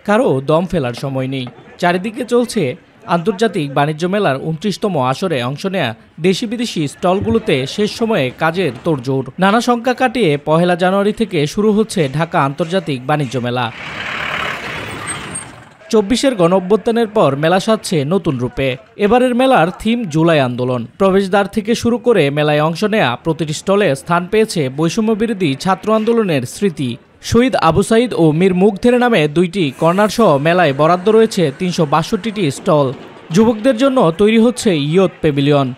কারো দম ফেলার সময় নেই। চারিদিকে চলছে আন্তর্জাতিক বাণিজ্য মেলার ২৯তম আসরে অংশ নেয়া দেশি বিদেশি স্টলগুলোতে শেষ সময়ে কাজের তোড়জোড়। নানা শঙ্কা কাটিয়ে ১ জানুয়ারি থেকে শুরু হচ্ছে ঢাকা আন্তর্জাতিক বাণিজ্য মেলা। ২৪-এর গণঅভ্যুত্থানের পর মেলা সাজছে নতুন রূপে। এবারের মেলার থিম জুলাই আন্দোলন। প্রবেশদ্বার থেকে শুরু করে মেলায় অংশ নেয়া প্রতিটি স্টলে স্থান পেয়েছে বৈষম্যবিরোধী ছাত্র আন্দোলনের স্মৃতি। শহীদ আবু সাইদ ও মীর মুগ্ধের নামে ২টি কর্নার সহ মেলায় বরাদ্দ রয়েছে ৩৬২টি স্টল। যুবকদের জন্য তৈরি হচ্ছে ইয়ত প্যাভিলিয়ন।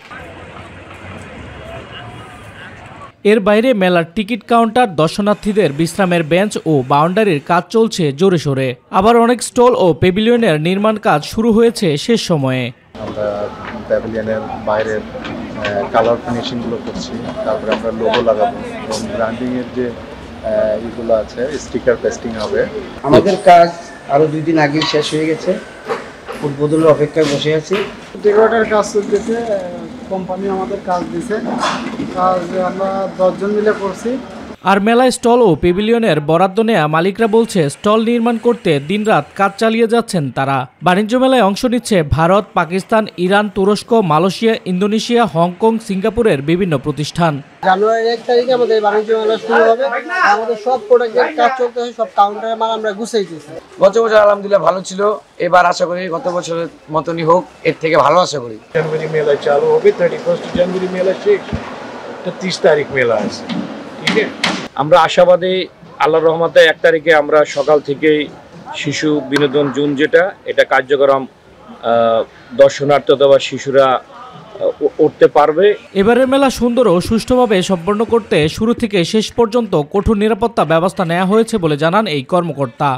এর বাইরে মেলার টিকিট কাউন্টার, দর্শনার্থীদের বিশ্রামের বেঞ্চ ও বাউন্ডারির কাজ চলছে জোরে সোরে। আবার অনেক স্টল ও প্যাভিলিয়নের নির্মাণ কাজ শুরু হয়েছে শেষ সময়ে। আমরা প্যাভিলিয়নের বাইরের কালার ফিনিশিংগুলো করছি, তারপরে আমরা লোগো লাগাবো এবং ব্র্যান্ডিংয়ের যে এগুলো আছে স্টিকার পেস্টিং হবে। আমাদের কাজ আরও 2 দিন আগেই শেষ হয়ে গেছে, উদ্বোধনের অপেক্ষায় বসে আছি। ডেকোরেটর কাজ চলতেছে, কোম্পানি আমাদের কাজ দিছে, কাজ আমরা 10 জন মিলে করছি। আর মেলায় স্টল ও প্যাভিলিয়নের বরাদ্দ নেয়া মালিকরা বলছে স্টল নির্মাণ করতে দিনরাত কাজ চালিয়ে যাচ্ছেন তারা। বাণিজ্য মেলায় অংশ নিচ্ছে ভারত, পাকিস্তান, ইরান, তুরস্ক, মালয়েশিয়া, ইন্দোনেশিয়া, হংকং, সিঙ্গাপুরের বিভিন্ন প্রতিষ্ঠান। জানুয়ারির 1 তারিখে আমাদের বাণিজ্য মেলা শুরু হবে। আমাদের সব প্রোডাক্টের কাজ চলতে হয়, সব কাউন্টারের মাল আমরা গুছাইতেছি। গত বছর আলহামদুলিল্লাহ ভালো ছিল, এবার আশা করি গত বছরের মতনই হোক, এর থেকে ভালো আশা করি। জানুয়ারি মেলা চালু হবে, 31 জানুয়ারি মেলা শেষ, 30 তারিখ মেলা আছে। ঠিক আছে, আমরা আশাবাদী আল্লাহর রহমতে 1 তারিখে আমরা সকাল থেকেই শিশু বিনোদন জোন যেটা এটা কার্যক্রম দর্শনার্থী অথবা শিশুরা উঠতে পারবে। এবারের মেলা সুন্দর ও সুষ্ঠুভাবে সম্পন্ন করতে শুরু থেকে শেষ পর্যন্ত কঠোর নিরাপত্তা ব্যবস্থা নেওয়া হয়েছে বলে জানান এই কর্মকর্তা।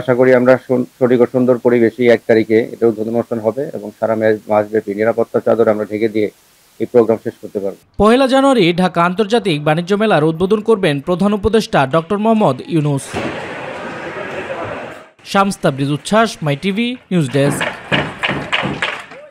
আশা করি আমরা সঠিক ও সুন্দর পরিবেশে 1 তারিখে এটা উদ্বোধন অনুষ্ঠান হবে এবং সারা মাসব্যাপী নিরাপত্তা চাদর আমরা ঢেকে দিয়ে এই প্রোগ্রাম শেষ করতে পারব। 1 জানুয়ারি ঢাকা আন্তর্জাতিক বাণিজ্য মেলার উদ্বোধন করবেন প্রধান উপদেষ্টা ডক্টর মোহাম্মদ ইউনূস। শামস তাবরিজ উচ্ছ্বাস, মাই টিভি নিউজ ডেস্ক।